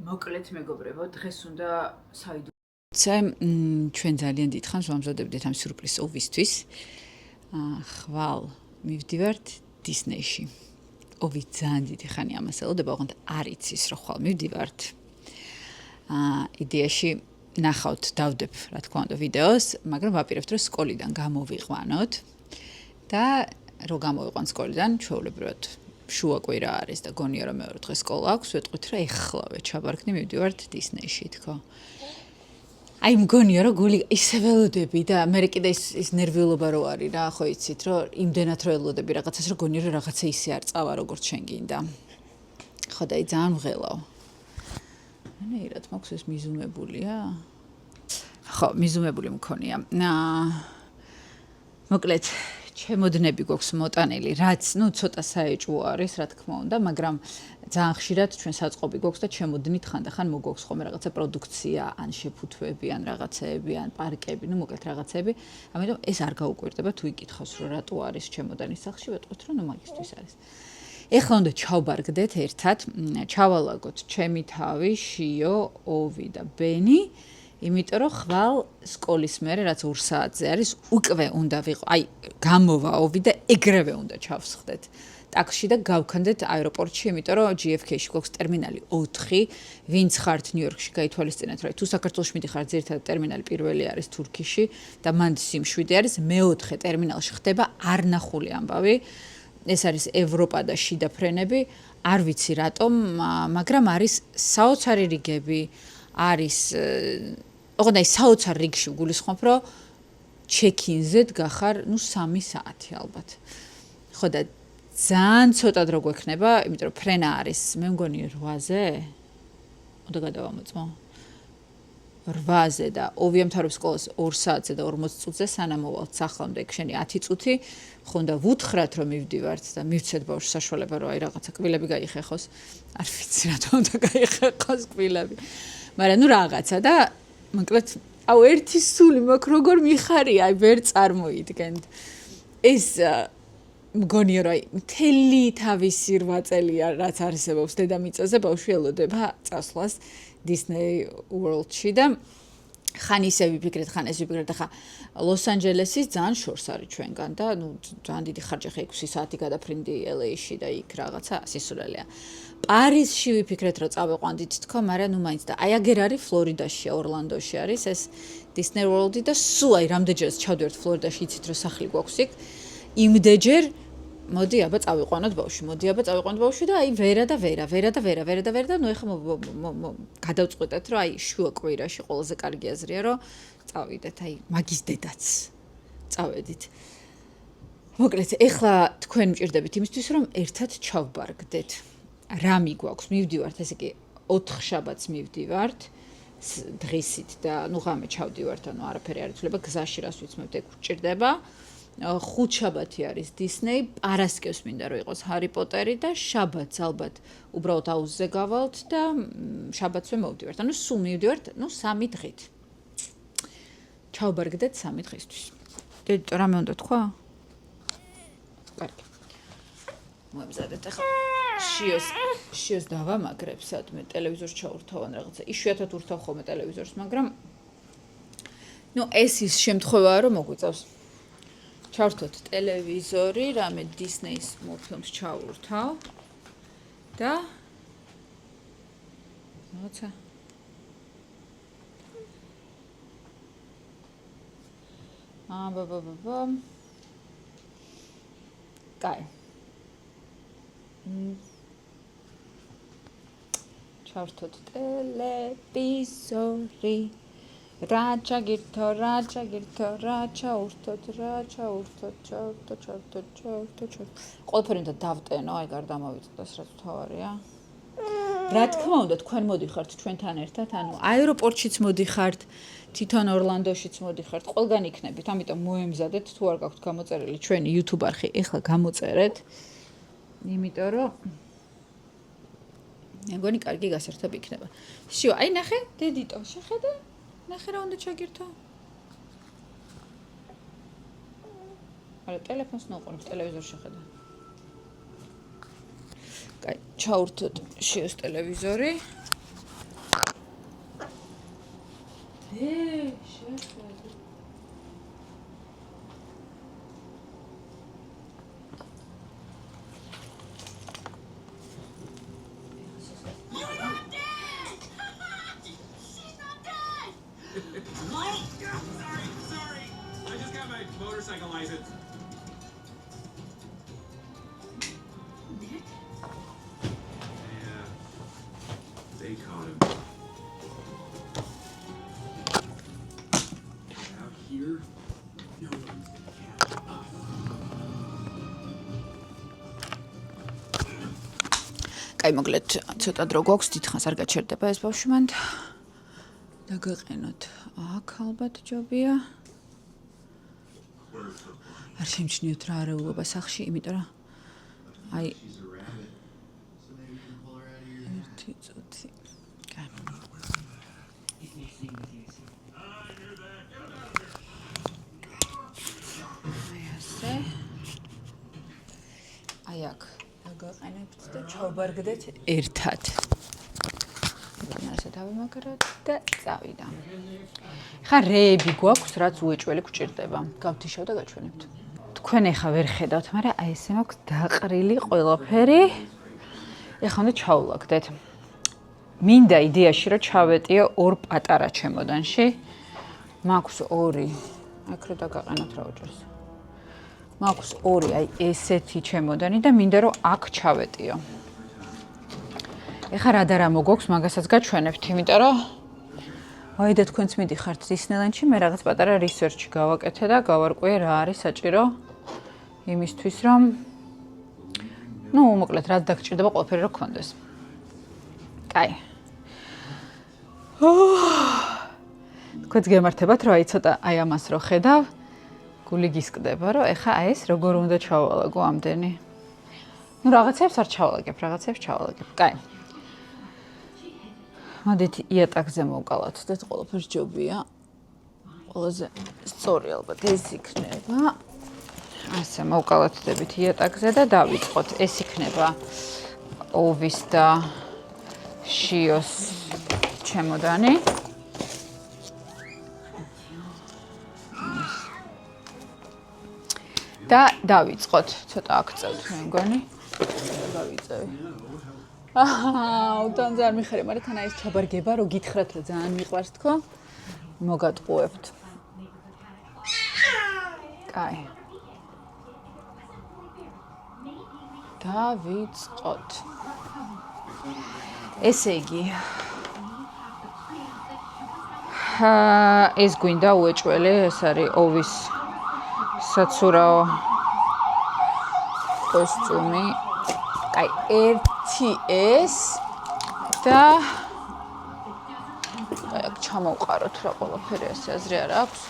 მოკლედ მეგობრებო, დღეს უნდა საიდუმლო ჩვენ ძალიან დიდხანს ვამზადებდით ამ სიურპრიზ ოვისთვის. ხვალ მივდივართ დისნეიში. ოვი ძალიან დიდი ხანი ამას ელოდება, ოღონდ არ იცის, რომ ხვალ მივდივართ. იდეაში ნახავთ, დავდებ, რა თქმა უნდა, ვიდეოს, მაგრამ ვაპირებთ, რომ სკოლიდან გამოვიყვანოთ და რო გამოვიყვან სკოლიდან, ჩვეულებრივად შუა კვირა არის და გონია რომ მეორე დღე სკოლა აქვს, ვეტყვით რომ ეხლავე ჩაბარგდი, მივდივართ დისნეიში, თქო. აი მგონია რომ გული ისე ველოდები და მე კიდე ის ნერვიულობა რო არის რა, ხო იცით, რომ იმდენად რო ველოდები რაღაცას, რომ გონია რომ რაღაცა ისე არ წავა, როგორც შენ გინდა. ხო და ძალიან ვღელავ. ნეირად მაქვს ეს მიზუმებულია? ხო, მიზუმებული მქონია. მოკლედ ჩემოდნები გვაქვს მოტანილი, რაც, ცოტა საეჭვო არის, რა თქმა უნდა, მაგრამ ძალიან ხშირად ჩვენ საწყობი გვაქვს და ჩემოდნით ხანდახან მოგვაქვს ხოლმე რაღაცა პროდუქცია, ან შეფუთვები, ან რაღაცეები, ან პარკები, მოკლედ რაღაცეები. ამიტომ ეს არ გაუკვირდება თუ იკითხავს, რომ რატო არის ჩემოდანის სახში, ვეტყვით, რომ მაგისთვის არის. ეხლა უნდა ჩავბარგდეთ ერთად, ჩავალაგოთ ჩემი თავი, შიო, ოვი და ბენი. იმიტომ რომ ხვალ სკოლის მერე რაც 2 საათზე არის, უკვე უნდა ვიყო, აი გამოვა ოვი და ეგრევე უნდა ჩავსხდეთ ტაქსში და გავქანდეთ აეროპორტში, იმიტომ რომ JFK-ში გვაქვს ტერმინალი 4, ვინც ხართ ნიუ-იორკში, გაითვალისწინეთ, რომ თუ საქართველოში მიდიხართ, ძირითადად ტერმინალი პირველი არის თურქიში და მან სიმშვიდე არის, მეოთხე ტერმინალში ხდება არნახული ამბავი. ეს არის ევროპა და შიდა ფრენები, არ ვიცი რატომ, მაგრამ არის საოცარი რიგები, არის ოღონდ აი საოცარ რიგში ვგულისხმობ, რომ ჩეკინზე დგახარ, 3 საათი ალბათ. ხო და ძალიან ცოტა დრო გვექნება, იმიტომ რომ ფრენა არის, მე მგონი 8-ზე. უნდა გადავამოწმო. 8-ზე და ოვი ამთავრებს სკოლას 2 საათზე და 40 წუთზე სანამ მოვალთ სახლამდე, იქ შენი 10 წუთი, ხო უნდა ვუთხრათ რომ მივდივართ და მივცეთ ბავშვს საშუალება რომ აი რაღაცა კბილები გაიხეხოს. არ ვიცი რატომ უნდა გაიხეხოს კბილები. მაგრამ რაღაცა და მოკლედ აუ ერთი სული მაქვს როგორ მიხარია, აი ვერ წარმოიდგენთ. ეს მგონია რომ აი მთელი თავისი 8 წელია რაც არსებობს დედამიწაზე ბავშვი ელოდება წასვლას Disney World-ში და ხან ისე ვიფიქრეთ, ხან ეს ვიფიქრეთ, ხა ლოს-ანჯელესის ძალიან შორს არის ჩვენგან და ძალიან დიდი ხარჯი ხა 6 საათი გადაფრინდი LA-ში და იქ რაღაცა სისულელეა. პარიზში ვიფიქრეთ, რომ წავიყვანდით თქო, მაგრამ მაინც და აი აგერ არის ფლორიდაში, ორლანდოში არის ეს Disney World-ი და სულ აი რამდენჯერაც ჩავდივართ ფლორიდაში, იცით რომ სახლი გვაქვს იქ. იმდენჯერ მოდი აბა წავიყვანოთ ბავშვი და აი ვერა და ნუ ეხლა გადავწყვეტეთ რომ აი შუა კვირაში ყველაზე კარგი აზრია რომ წავიდეთ აი მაგის დედაც წავედით. მოკლედ ეხლა თქვენ მჭირდებით იმისთვის რომ ერთად ჩავბარგდეთ. რა მიგვაქვს? მივდივართ, ესე იგი 4 შაბათს მივდივართ დღისით და ნუ ღამე ჩავდივართ, ანუ არაფერი არ იცვლება, გზაში რას ვიცმებთ, ეგ გჭირდება. 5 შაბათი არის Disney, პარასკევს მინდა რომ იყოს ჰარი პოტერი და შაბათს ალბათ უბრალოდ აუზზე გავალთ და შაბათსვე მოვდივართ. ანუ სულ მივდივართ, 3 დღით. ჩავბარგდეთ 3 დღისთვის. დედო, რამე უნდა თქვა? კარგი. მოემზადეთ ახლა შიოს დავამაგრებ, სადმე ტელევიზორს ჩაურთავ ან რაღაცა. იშვიათად ურთავ ხოლმე ტელევიზორს, მაგრამ ეს ის შემთხვევაა, რომ მოგვიწევს. ჩავრთოთ ტელევიზორი, რამე Disney-ის მულტფილმს ჩაურთავ და რაღაცა კაი. ჩავრთოთ ტელევიზორი. რაჭა გირთო, ურთოთ. ყველაფერი უნდა დავტენო, აი გარდამოვიწყდეს, რაც თავარია. რა თქმა უნდა, თქვენ მოდიხართ ჩვენთან ერთად, ანუ აეროპორტშიც მოდიხართ, თვითონ ორლანდოშიც მოდიხართ, ყველგან იქნებით, ამიტომ მოემზადეთ, თუ არ გაქვთ გამოწერილი ჩვენი YouTube არხი, ეხლა გამოწერეთ. იმიტომ რომ მეგონი კარგი გასართობ იქნება. შიო, აი ნახე, დედიტო, შეხედე? ნახე რა უნდა ჩაგირთო? არა, ტელეფონს ნოყოლებ, ტელევიზორს შეხედე. კაი, ჩაურთოთ შიოს ტელევიზორი. Sorry. I just got my motorcycle license. Yeah. They caught him. Out here, no one's gonna catch us. კაი, მოკლედ, ცოტა დრო გვაქვს, დიდხანს არ გაჩერდება ეს ბავშვი მანდ. დაგაყენოთ. აქ ალბათ ჯობია. არ შემჩნიოთ რა არეულობა სახლში, იმიტომ რომ აი ერთი წუთი. კაი. აი ასე. აი აქ დაგაყენებთ და ჩავბარგდეთ ერთად. ასე დავიმაგროთ და წავიდა. ხა რეები გვაქვს, რაც უეჭველი გვჭირდება. გავთიშავ და გაჩვენებთ. თქვენ ეხა ვერ ხედავთ, მაგრამ აი ესე მაქვს დაყრილი ყველაფერი. ეხა უნდა ჩავლაგდეთ. მინდა იდეაში რომ ჩავეტიო ორ პატარა ჩემოდანში. მაქვს ორი. აქ რო დაგაყენოთ რა უჭირს. მაქვს ორი აი ესეთი ჩემოდანი და მინდა რომ აქ ჩავეტიო. ეხა რა და რა მოგოქვს, მაგასაც გაჩვენებთ, იმიტომ რომ ვაი და თქვენც მიდიხართ Disneyland-ში, მე რაღაც პატარა research-ი გავაკეთე და გავარკვიე რა არის საჭირო იმისთვის, რომ მოკლედ რაც დაგჭირდება ყველაფერი რომ გქონდეს. კაი. თქვენც გემართებათ, რომ აი ცოტა აი ამას რო ხედავ, გული გისკდება, რომ ეხა აი ეს როგორ უნდა ჩავალაგო ამდენი. რაღაცებს არ ჩავალაგებ, რაღაცებს ჩავალაგებ. კაი. მოდით იატაკზე მოვკალათდეთ, ყველაფერს ჯობია. ყველაზე სწორი ალბათ ეს იქნება. ასე მოვკალათდებით იატაკზე და დავიწყოთ. ეს იქნება ოვის და შიოს ჩემოდანი. და დავიწყოთ. ცოტა აქწევთ მე მგონი. გავიწევი. უთან ძალიან მიხარე, მაგრამ თან აი ეს ჩაბარგება, რომ გითხრათ, რომ ძალიან მიყვარს თქო, მოგატყუებთ. კაი. დავიწყოთ. ესე იგი. ეს გვინდა უეჭველი, ეს არის ოვის საცურაო კოსტუმი. კაი, ერთი ეს და აი აქ ჩამოვყაროთ რა ყველაფერი ასე აზრი არ აქვს.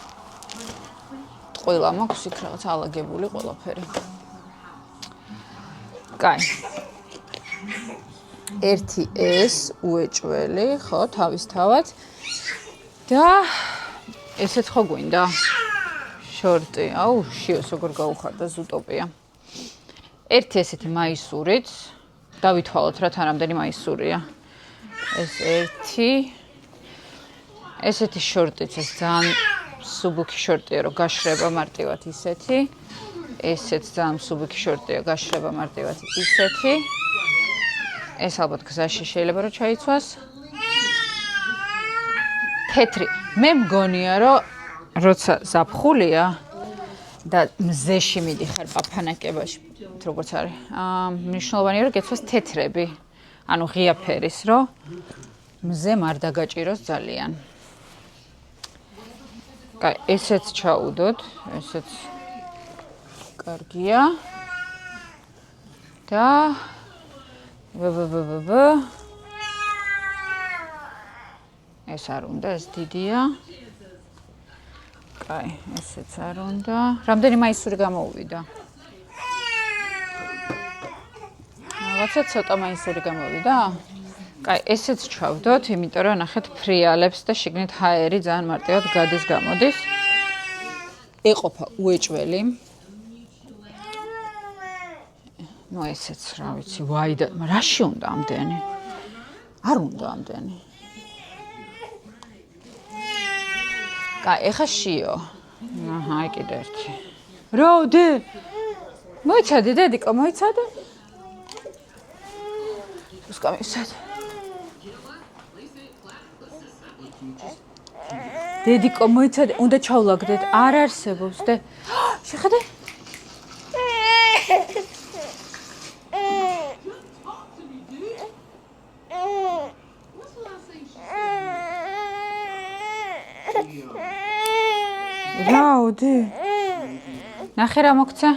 ყველა მაქვს იქ რაღაც ალაგებული ყველაფერი. კაი. ერთი ეს უეჭველი, ხო, თავისთავად. და ესეც ხო გვინდა? შორტი. აუ, შიოს როგორ გაუხარდა ზუტოპია. ერთი ესეთი მაისურით. დავითვალოთ რა თან რამდენი მაისურია. ეს ერთი. ესეთი შორტიც ეს ძალიან სუბუქი შორტია, რომ გაშრება მარტივად ისეთი. ესეც ძალიან სუბუქი შორტია, გაშრება მარტივად ისეთი. ეს ალბათ გზაში შეიძლება რომ ჩაიცვას. თეთრი. მე მგონია რომ როცა ზაფხულია და მზეში მიდიხარ პაფანაკებაში, როგორც არის. მნიშვნელოვანია რომ გეცვას თეთრები. ანუ ღია ფერის, რომ მზემ არ დაგაჭიროს ძალიან. კაი, ესეც ჩაუდოთ, ესეც კარგია. და ეს არ უნდა, ეს დიდია. კაი, ესეც არ უნდა. რამდენი მაისური გამოუვიდა? რაღაცა ცოტა მაისური გამოვიდა? კაი, ესეც ჩავდოთ, იმიტომ რომ ნახეთ ფრიალებს და შიგნით ჰაერი ძალიან მარტივად გადის გამოდის. ეყოფა უეჭველი. ესეც რა ვიცი, ვაი და რაში უნდა ამდენი? არ უნდა ამდენი. კაი, ეხა შიო. აჰა, აი კიდე ერთი. როდი? მოიცადე, დედიკო, მოიცადე. უსკა მივცადე. დედიკო, მოიცადე, უნდა ჩავლაგდეთ. არ არსებობს და შეხედე. რაოდი? ნახე რა მოგცა?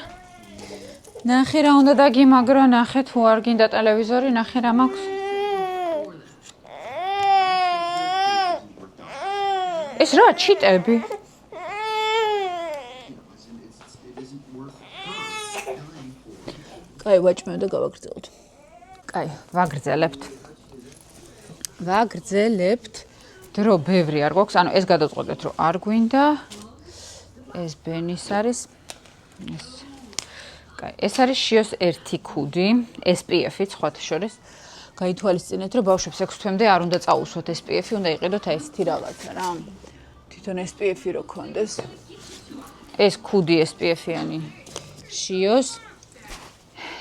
ნახე რა უნდა დაგიმაგრო, ნახე თუ არ გინდა ტელევიზორი, ნახე რა მაქვს. ეს რა ჩიტები? კაი, ვაჭმევ და გავაგრძელოთ. კაი, ვაგრძელებთ. დრო ბევრი არ გვაქვს, ანუ ეს გადავწყვეტეთ, რომ არ გვინდა. ეს ბენის არის. ეს არის შიოს ერთი ქუდი, SPF-ი სხვათა შორის. გაითვალისწინეთ, რომ ბავშვებს 6 თვემდე არ უნდა წაუსვათ SPF-ი, უნდა იყიდოთ აი ესეთი რაღაცა რა. თვითონ SPF-ი რო ქონდეს. ეს ქუდი SPF-იანი შიოს.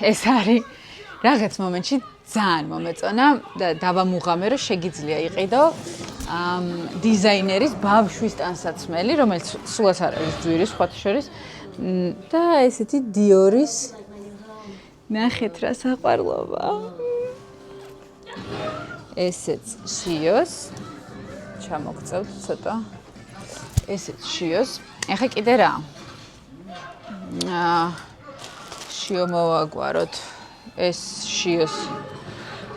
ეს არის რაღაც მომენტში ძალიან მომეწონა და დავამუღამე, რომ შეგიძლია იყიდო დიზაინერის ბავშვის ტანსაცმელი, რომელიც სულაც არ არის ძვირი სხვათა შორის. და ესეთი დიორის ნახეთ რა საყვარლობა. ესეც შიოს. ჩამოგწევთ ცოტა. ესეც შიოს. ეხა კიდე რა? შიო მოვაგვაროთ. ეს შიოს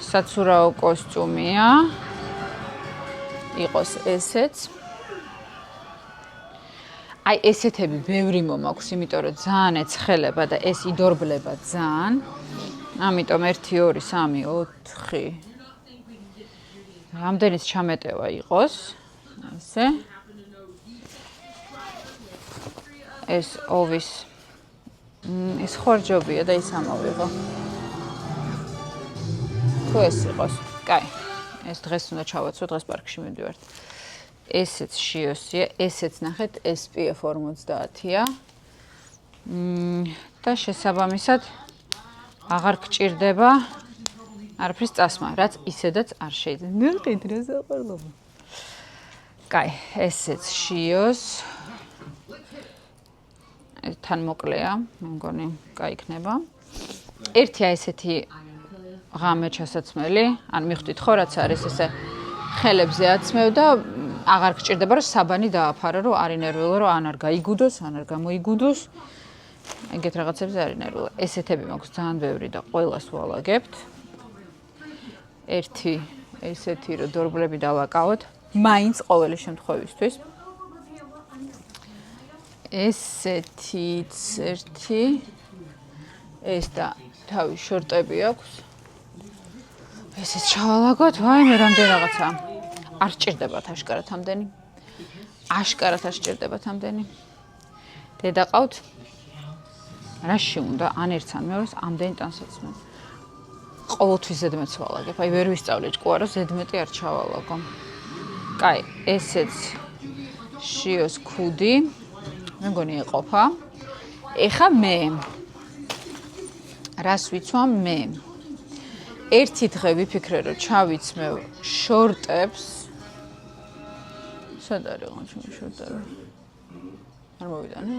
საცურაო კოსტუმია. იყოს ესეც. აი ესეთები ბევრი მომაქვს, იმიტომ რომ ძალიან ეცხელება და ეს იდორბლება ძალიან. ამიტომ 1 2 3 4 რამდენიც ჩამეტევა იყოს. ესე. ეს ოვის ეს ხორჯობია და ის ამოვიღო. თუ ეს იყოს. კაი. ეს დღეს უნდა ჩავაცო, დღეს პარკში მივდივართ. ესეც შიოსია, ესეც ნახეთ SPF 50-ია. და შესაბამისად აღარ გჭირდება არაფრის წასმა, რაც ისედაც არ შეიძლება. მივყიდ რა საყვარლობა. კაი, ესეც შიოს. თან მოკლეა, მე მგონი, კაი იქნება. ერთია ესეთი ღამე ჩასაცმელი, ან მიხვდით ხო, რაც არის ესე ხელებზე აცმევ და აღარ გჭირდება რომ საბანი დააფარო, რომ არ ინერვილო, რომ ან არ გაიგუდოს, ან არ გამოიგუდოს. ეგეთ რაღაცებზე არ ინერვილო. ესეთები მაქვს ძალიან ბევრი და ყველას ვალაგებთ. ერთი ესეთი რომ დორბლები დავაკავოთ, მაინც ყოველი შემთხვევისთვის. ესეთიც ერთი ეს და თავი შორტები აქვს. ესეც ჩავალაგოთ, ვაიმე რამდენი რაღაცა. არ სჭირდებათ აშკარად ამდენი. აშკარად არ სჭირდებათ ამდენი. დედაყავთ. რაში უნდა ან ერთს ან მეორეს ამდენი ტანსაცმელი. ყოველთვის ზედმეტს ვალაგებ. აი ვერ ვისწავლე ჭკუა რომ ზედმეტი არ ჩავალაგო. კაი, ესეც შიოს ქუდი. მე მგონი ეყოფა. ეხა მე რას ვიცვამ მე? ერთი დღე ვიფიქრე რომ ჩავიცმევ შორტებს. სად არის ჩემი შორტები? არ მოვიდანე?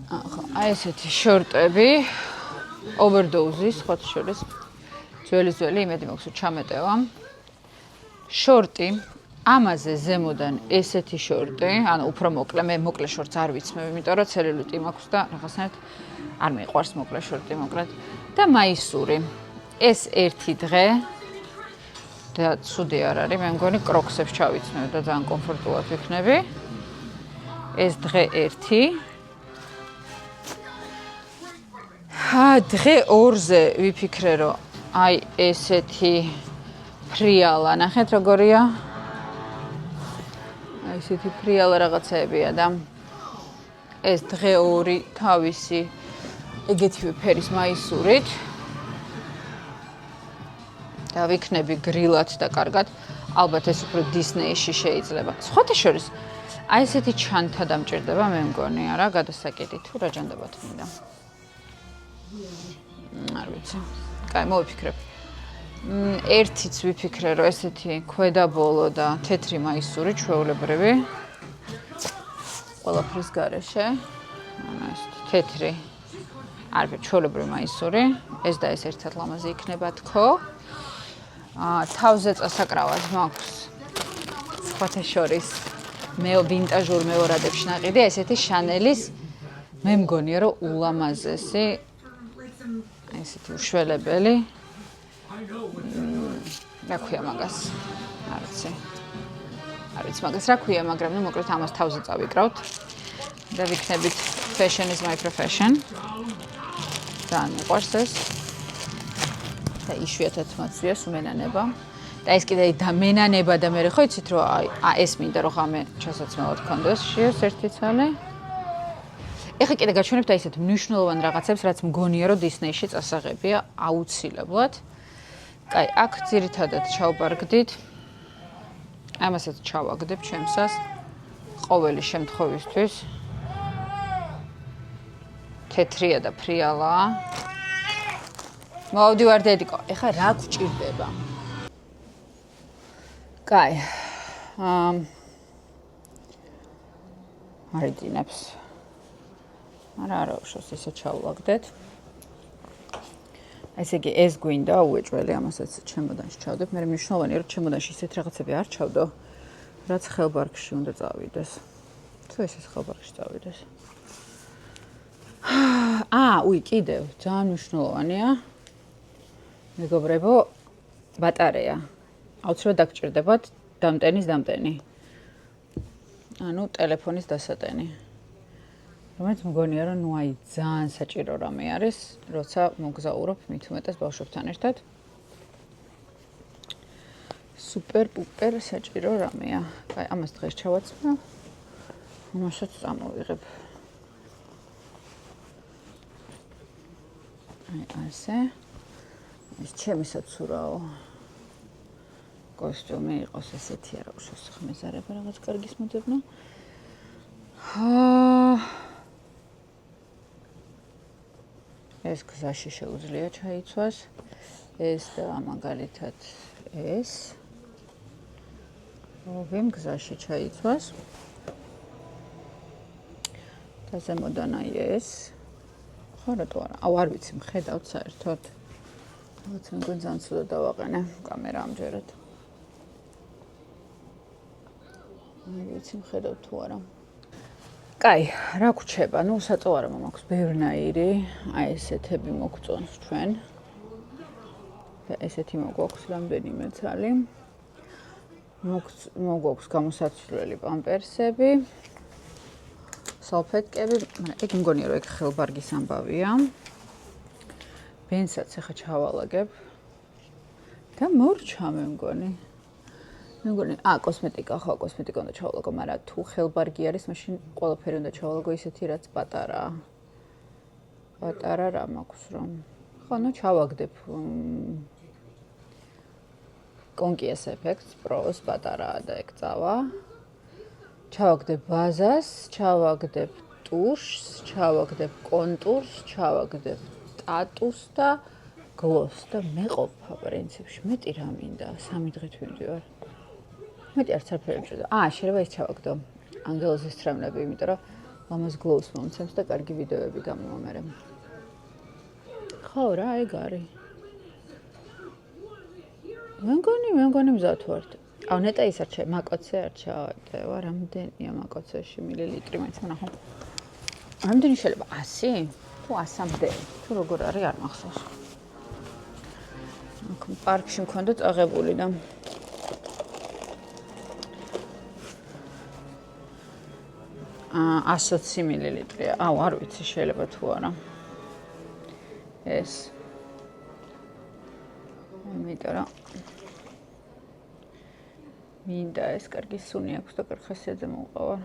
ახლა აი ესეთი შორტები overdose-ის ხოთ შორის. ძველი იმედი მაქვს რომ ჩამეტევა. შორტი ამაზე ზემოდან ესეთი შორტი, ანუ უფრო მოკლე, მე მოკლე შორტს არ ვიცმევ, იმიტომ რომ ცელულიტი მაქვს და რაღაცნაირად არ მიყვარს მოკლე შორტი მოკლედ. და მაისური. ეს ერთი დღე და ცუდი არ არის, მე მგონი კროქსებს ჩავიცმევ და ძალიან კომფორტულად ვიქნები. ეს დღე ერთი. დღე 2-ზე ვიფიქრე რომ აი ესეთი ფრიალა, ნახეთ როგორია. აი ესეთი ფრიალა რაღაცეებია და ეს დღე 2 თავისი ეგეთივე ფერის მაისურით. და დავიქნები გრილად და კარგად. ალბათ ეს უფრო დისნეიში შეიძლება. სხვათა შორის აი ესეთი ჩანთა დამჭირდება მე მგონი არა გადასაკიდი თუ რა ჯანდაბათ მინდა. არ ვიცი. კაი, მოვიფიქრებ. ერთიც ვიფიქრე რომ ესეთი ქვედაბოლო და თეთრი მაისური ჩვეულებრივი ყველაფრის გარეშე. ანუ ეს თეთრი არ ვიცი ჩვეულებრივი მაისური ეს და ეს ერთად ლამაზი იქნება თქო. თავზე წასაკრავად მაქვს სხვათა შორის მე ვინტაჟურ მეორადებში ნაყიდი ესეთი შანელის მე მგონია რომ ულამაზესი ესეთი უშველებელი რა ქვია მაგას არ ვიცი მაგას რა ქვია მაგრამ ნუ მოკლედ ამას თავზე წავიკრავთ და ვიქნებით fashion is my profession და მიყვარს ეს და იშვიათად მაცვიას უმენანება და ეს კიდე და მენანება და მე ხო იცით რომ ეს მინდა რომ ხამე ჩასაცმელად კონდეს შეეს ერთი ცალი ეხა კიდე გაჩვენებთ აი ესეთ მნიშვნელოვან რაღაცებს რაც მგონია რომ დისნეიში წასაღებია აუცილებლად კაი აქ ძირითადად ჩავბარგდით ამასაც ჩავაგდებ ჩემსას ყოველი შემთხვევისთვის თეთრია და ფრიალაა მოვდივარ დედიკო ეხა რა გვჭირდება კაი არიძინებს არა უშავს ისე ჩავაგდეთ ესე იგი ეს გვინდა უეჭველი ამასაც ჩემოდანში ჩავდებ მე მნიშვნელოვანია რომ ჩემოდანში ისეთ რაღაცები არ ჩავდო რაც ხელბარგში უნდა წავიდეს თუ ეს ხელბარგში წავიდეს უი კიდევ ძალიან მნიშვნელოვანია მეგობრებო ბატარეა აუცილებლად დაგჭირდებათ დამტენი ანუ ტელეფონის დასატენი რომელიც მგონია რომ ნუ აი ძალიან საჭირო რამე არის როცა მოგზაურობ მით უმეტეს ბავშვებთან ერთად სუპერ პუპერ საჭირო რამეა აი ამას დღეს ჩავაცმევ ამასაც წამოვიღებ აი ასე ეს ჩემისაც ურაო კოსტიუმი იყოს ესეთი არა უშავს ხმეზარება რაღაც კარგის მოძებნა ეს გზაში შეუძლია ჩაიცვას ეს და მაგალითად ეს ვიმ გზაში ჩაიცვას და ზემოდან აი ეს ხო რატო არა არ ვიცი მხედავთ საერთოდ რაღაც მგონი ძალიან ცუდად დავაყენე კამერა ამჯერად არ ვიცი მხედავთ თუ არა კაი, რა გვჩება? ნუ საწოვარმა მაქვს ბევრნაირი, აი ესეთები მოგწონს ჩვენ. და ესეთი მოგვაქვს რამდენიმე ცალი. მოგვაქვს გამოსაცვლელი პამპერსები. სალფეტკები, მაგრამ ეგ მგონია რომ ეგ ხელბარგის ამბავია. ბენსაც ახლა ჩავალაგებ. და მორჩა მე მგონი. მე მგონი, კოსმეტიკა ხო, კოსმეტიკა უნდა ჩავალაგო, მაგრამ თუ ხელბარგი არის, მაშინ ყველაფერი უნდა ჩავალაგო ისეთი, რაც პატარაა. პატარა რა მაქვს რომ. ხო, ნუ ჩავაგდებ კონკიეს ეფექტს, პროს პატარაა და ეგ წავა. ჩავაგდებ ბაზას, ჩავაგდებ ტუშს, ჩავაგდებ კონტურს, ჩავაგდებ ტატუს და გლოსს და მეყოფა პრინციპში. მეტი რა მინდა, 3 დღით ვიმდივარ. მეტი არც არაფერი მჭირდა. შეიძლება ეს ჩავაგდო. ანგელოზის თრემლები, იმიტომ რომ ლამაზ გლოუს მომცემს და კარგი ვიდეოები გამომამერე. ხო რა, ეგ არის. მე მგონი მზად ვართ. ნეტა ის არ ჩაი, მაკოცე არ ჩავატევა, რამდენია მაკოცეში მილილიტრი, მაინც ვნახო. რამდენი შეიძლება 100? თუ 100-მდე, თუ როგორ არის არ მახსოვს. აქ პარკში მქონდა წაღებული და 120 მილilitrია. არ ვიცი, შეიძლება თუ არა. ეს. იმიტომ რომ მინდა ეს კარგი სუნი აქვს და კარგი ხასიათზე მოვყავარ.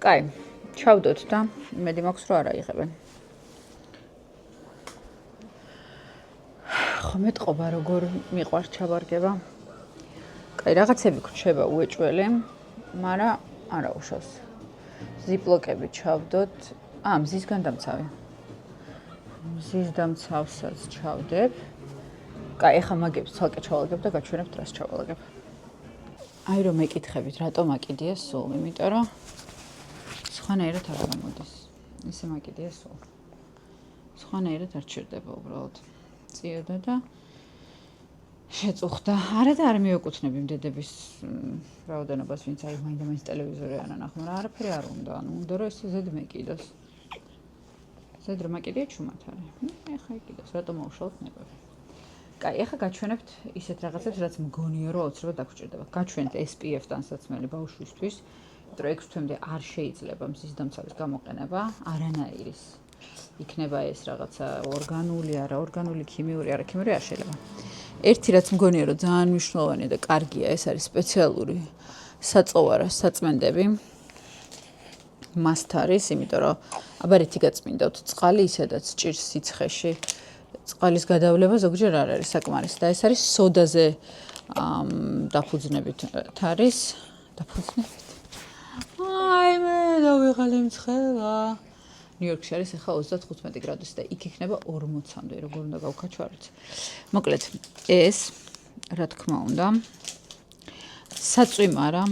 კაი, ჩავდოთ და იმედი მაქვს რომ არ აიღებენ. ხომ ეტყობა როგორ მიყვარს ჩაბარგება. კაი, რაღაცები გრჩება უეჭველი, მაგრამ არა უშავს. ზიპლოკები ჩავდოთ. მზისგან დამცავი. მზის დამცავსაც ჩავდებ. კაი, ეხა მაგებს ცალკე ჩავალაგებ და გაჩვენებთ რას ჩავალაგებ. აი რომ მეკითხებით, რატომ აკიდია სულ, იმიტომ რომ სხვანაირად არ გამოდის. ისე მაკიდია სულ. სხვანაირად არ ჩერდება უბრალოდ. წიოდა და შეწუხდა. არა და არ მიეკუთვნები მდედების რაოდენობას, ვინც აი მაინდა-მაინც ტელევიზორი არ ანახონ, რა არაფერი არ უნდა. ანუ უნდა რომ ესე ზედ მეკიდოს. ზედ რომ აკიდია ჩუმად არის. ეხა იკიდოს, რატომ აუშალოთ ნებები. კაი, ეხა გაჩვენებთ ისეთ რაღაცებს, რაც მგონია რომ აუცილებლად დაგჭირდება. გაჩვენეთ SPF ტანსაცმელი ბავშვისთვის, იმიტომ რომ 6 თვემდე არ შეიძლება მზის დამცავის გამოყენება, არანაირის. იქნება ეს რაღაცა ორგანული, არა ორგანული, ქიმიური, არა ქიმიური, არ შეიძლება. ერთი რაც მგონია რომ ძალიან მნიშვნელოვანია და კარგია, ეს არის სპეციალური საწოვარა საწმენდები. მასთარის, იმიტომ რომ აბარეთი გაწმინდავთ წყალი ისედაც ჭირს სიცხეში. წყალის გადავლება ზოგჯერ არ არის საკმარისი და ეს არის სოდაზე დაფუძნებით არის. დაფუძნებით. აი მე დავიღალე მცხელა. ნიუ-იორკში არის ახლა 35 გრადუსი და იქ იქნება 40-მდე, როგორ უნდა გავქაჩო არ ვიცი. მოკლედ, ეს რა თქმა უნდა საწვიმარა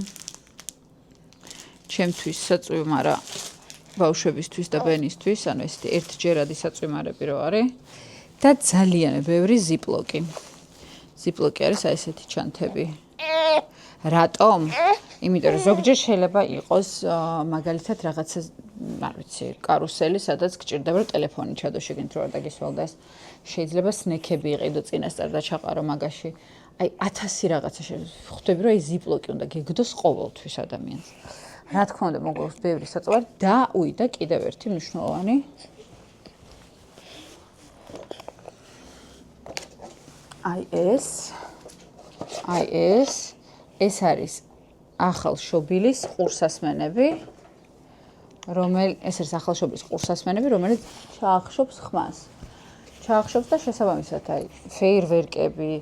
ჩემთვის საწვიმარა ბავშვებისთვის და ბენისთვის, ანუ ეს ერთჯერადი საწვიმარები რო არის და ძალიან ბევრი ზიპლოკი. ზიპლოკი არის აი ესეთი ჩანთები. რატომ? იმიტომ რომ ზოგჯერ შეიძლება იყოს მაგალითად რაღაცა არ ვიცი, კარუსელი, სადაც გჭირდება რომ ტელეფონი ჩადო შეგინთ რომ არ დაგისვალდეს. შეიძლება სნექები იყიდო წინასწარ და ჩაყარო მაგაში. აი 1000 რაღაცა ხვდები რომ აი ზიპლოკი უნდა გეგდოს ყოველთვის ადამიანს. რა თქმა უნდა, მოგგვაქვს ბევრი საწვარი და და კიდევ ერთი მნიშვნელოვანი აი ეს არის ახალშობილის ყურსასმენები, ეს არის ახალშობილის ყურსასმენები, რომელიც ჩაახშობს ხმას. ჩაახშობს და შესაბამისად აი ფეირვერკები,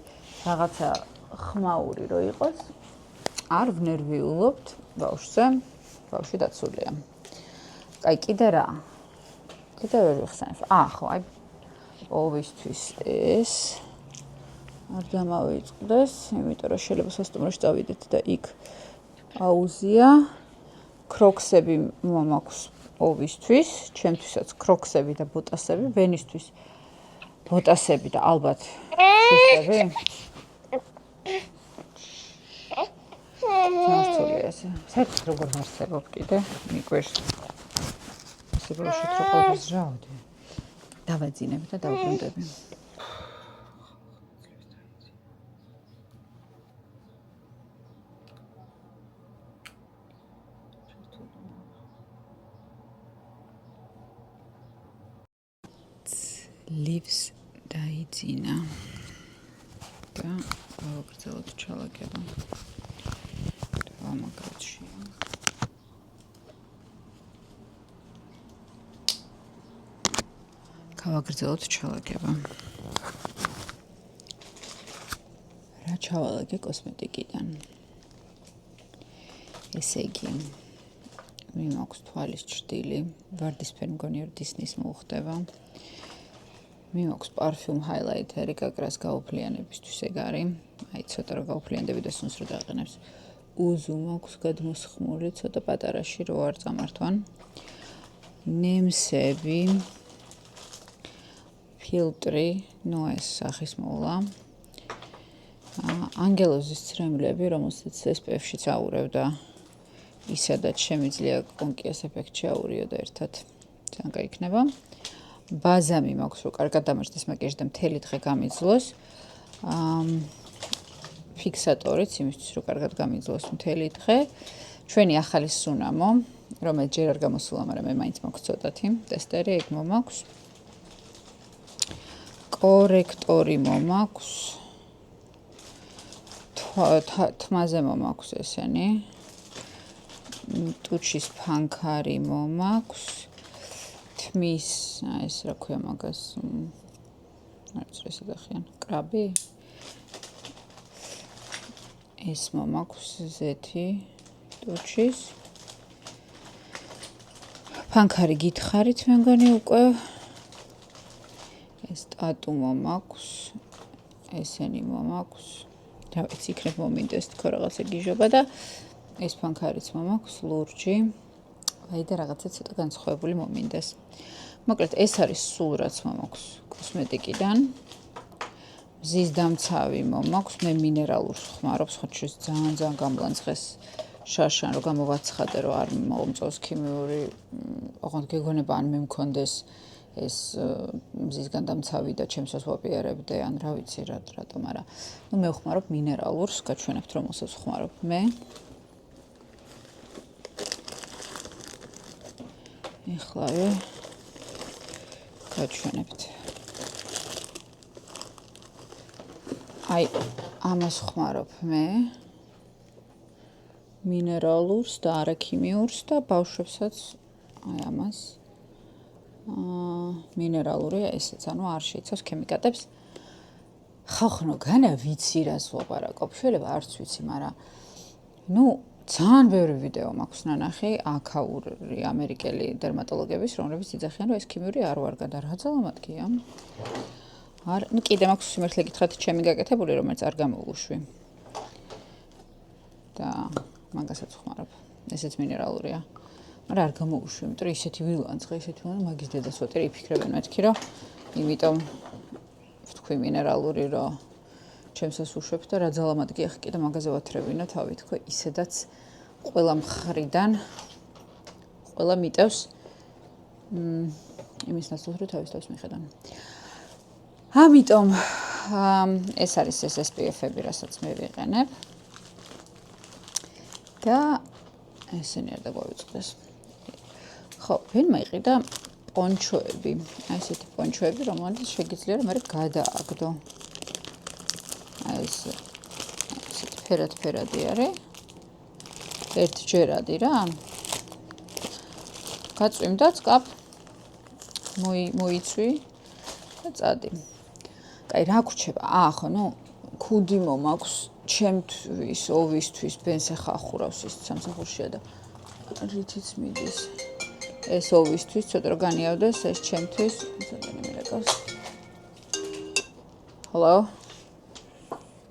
რაღაცა ხმაური რო იყოს, არ ვნერვიულობთ ბავშვზე, ბავშვი დაცულია. აი კიდე რა? კიდე ვერ ვიხსენებ. ხო, აი ოვისთვის ეს არ დამავიწყდეს, იმიტომ რომ შეიძლება სასტუმროში წავიდეთ და იქ აუზია. ქროქსები მომაქვს ოვისთვის, ჩემთვისაც ქროქსები და ბოტასები, ვენისთვის ბოტასები და ალბათ შუშტები. მართალია ესე. საერთოდ როგორ მარცებობ კიდე? მიგვერს. ესე ბავშვით რო ყოველთვის ჟავდი. დავაძინებ და დავბრუნდები. ლივს დაიძინა და გავაგრძელოთ ჩალაგება. ვამაგროჩი. გავაგრძელოთ ჩალაგება. რა ჩავალაგე კოსმეტიკიდან? ესე იგი, მიმაქვს თვალის ჭრდილი, ვარდისფერი მგონი რომ დისნის მოუხდება. მიმაქვს პარფიუმ ჰაილაიტერი გაგრას გაუფლიანებისთვის ეგ არის. აი ცოტა რომ გაუფლიანდები და სუნს რო დააყენებს. უზუ მაქვს გადმოსხმული, ცოტა პატარაში რო არ წამართვან. ნემსები, ფილტრი, ეს სახის მოვლა. ანგელოზის ცრემლები, რომელსაც SPF-შიც აურევდა. ისედაც შემიძლია კონკიას ეფექტი აურიო და ერთად ძალიან გაიქნება. ბაზამი მაქვს რომ კარგად დამარცხდეს მაკიაჟი და მთელი დღე გამიძლოს. ფიქსატორიც იმისთვის რომ კარგად გამიძლოს მთელი დღე. ჩვენი ახალი სუნამო, რომელიც ჯერ არ გამოსულა, მაგრამ მე მაინც მაქვს ცოტათი ტესტერი, ეგ მომაქვს. კორექტორი მომაქვს. თმაზე მომაქვს ესენი. ტუჩის ფანქარი მომაქვს. თმის, ეს რა ქვია მაგას? არის ეს დახიან. კრაბი. ეს მომაქვს ზეთი ტუჩის. ფანქარი გითხარით მე მგონი უკვე. ეს ტატუ მომაქვს. ესენი მომაქვს. რა ვიცი, იქნებ მომინდეს თქო რაღაცა გიჟობა და ეს ფანქარიც მომაქვს ლურჯი. აი და რაღაცა ცოტა განსხვავებული მომინდეს. მოკლედ ეს არის სულ რაც მომაქვს კოსმეტიკიდან. მზის დამცავი მომაქვს, მე მინერალურს ხმარობ, ხოჩის ძალიან გამლანძღეს შარშან რომ გამოვაცხადე რომ არ მომწონს ქიმიური, ოღონდ გეგონება ან მე მქონდეს ეს მზისგან დამცავი და ჩემსაც ვაპირებდე, ან რა ვიცი რატომ არა. ნუ მე ვხმარობ მინერალურს, გაჩვენებთ რომელსაც ვხმარობ მე. ეხლავე გაჩვენებთ. აი, ამას ხმარობ მე. მინერალურს და არაქიმიურს და ბავშვებსაც აი ამას. მინერალურია ესეც, ანუ არ შეიცავს ქემიკატებს. ხახნო განა ვიცი რას ვაპარაკობ, შეიძლება არც ვიცი, მაგრამ ნუ ძალიან ბევრი ვიდეო მაქვს ნანახი აქაური ამერიკელი დერმატოლოგების, რომლებიც იძახიან, რომ ეს ქიმიური არ ვარ და რა ძალამატკია. არ, ნუ კიდე მაქვს სიმართლე გითხრათ, ჩემი გაკეთებული, რომელიც არ გამოვუშვი. და მაგასაც ვხმარობ. ესეც მინერალურია. მაგრამ არ გამოვუშვი, იმიტომ რომ ისეთი ვილანძღე, ისეთი მაგის დედას ვატირე, იფიქრებენ მეთქი, რომ იმიტომ ვთქვი მინერალური, რომ ჩემსაც უშვებ და რა ძალამატკია, ხა კიდე მაგაზე ვათრევინო თავი, თქო, ისედაც ყველა მხრიდან ყველა მიტევს იმის ნაცვლად, რომ თავის თავს მიხედან. ამიტომ ეს არის ეს SPF-ები, რასაც მე ვიყენებ. და ესენი არ დაგვავიწყდეს. ხო, ვინმე იყიდა პონჩოები. აი ესეთი პონჩოები, რომელიც შეგიძლია რომ მე გადააგდო. აი ეს ესეთი ფერადი არის. ერთჯერადი რა. გაწვიმდა წკაპ. მოიცვი და წადი. კაი, რა გვჩება? ხო, ნუ ქუდი მომაქვს ჩემთვის, ოვისთვის, ბენს ახურავს ის სამსახურშია და რითიც მიდის. ეს ოვისთვის, ცოტა რომ განიავდეს, ეს ჩემთვის, ცოტა მირეკავს. Hello?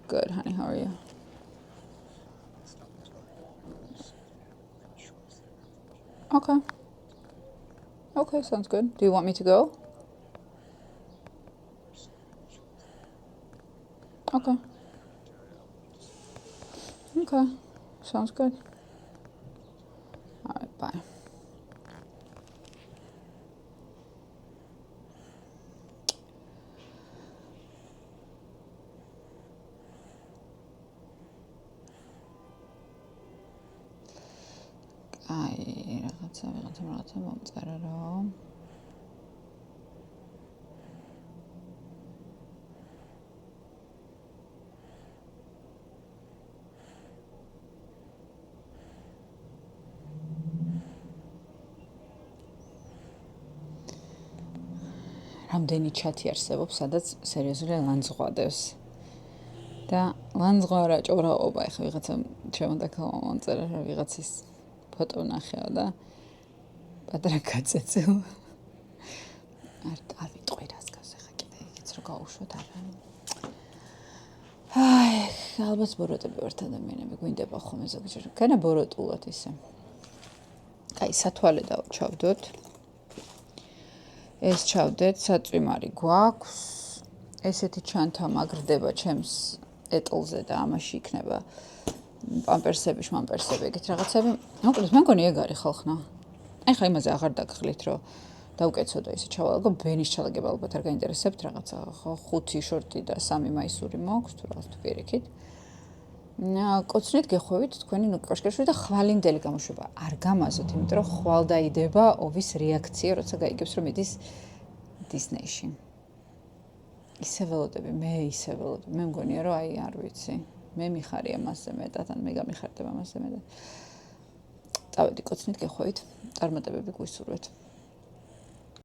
Good, honey, how are you? Okay. Okay, sounds good. Do you want me to go? Okay. Okay, sounds good. All right, bye. აი, რაღაცა მომწერა რომ რამდენი ჩათი არსებობს, სადაც სერიოზულად ლანძღვადებს. და ლანძღვა რა ჭორაობა, ეხლა ვიღაცა შემონდა მომწერა, რომ ვიღაცის ფოტო ნახეო და პატარა გაწეცილ. არ ვიტყვი რას გავს, ეხლა კიდე იქიც რო გავუშვოთ არა. აი, ალბათ ბოროტები ვართ ადამიანები, გვინდება ხოლმე ზოგჯერ. განა ბოროტულად ისე. აი, სათვალე დავჩავდოთ. ეს ჩავდეთ, საწვიმარი გვაქვს. ესეთი ჩანთა მაგრდება ჩემს ეტლზე და ამაში იქნება პამპერსები, შმამპერსები, ეგეთ რაღაცები. მოკლედ, მე მგონი ეგ არის ხალხნა. აი ხა იმაზე აღარ დაგხლით, რომ დავკეცო და ისე ჩავალაგო, ბენის ჩალაგება ალბათ არ გაინტერესებთ რაღაცა, ხო, 5 შორტი და 3 მაისური მოაქვს, თუ რაღაც თუ პირიქით. კოცნით გეხვევით თქვენი ნუ კაშკაშური და ხვალინდელი გამოშვება არ გამაზოთ, იმიტომ რომ ხვალ დაიდება ოვის რეაქცია, როცა გაიგებს რომ მიდის დისნეიში. ისე ველოდები, მე ისე ველოდები. მე მგონია რომ აი არ ვიცი. მე მიხარია მასზე მეტად, ან მე გამიხარდება მასზე მეტად. წავედი კოცნით გეხვევით, წარმატებები გვისურვეთ.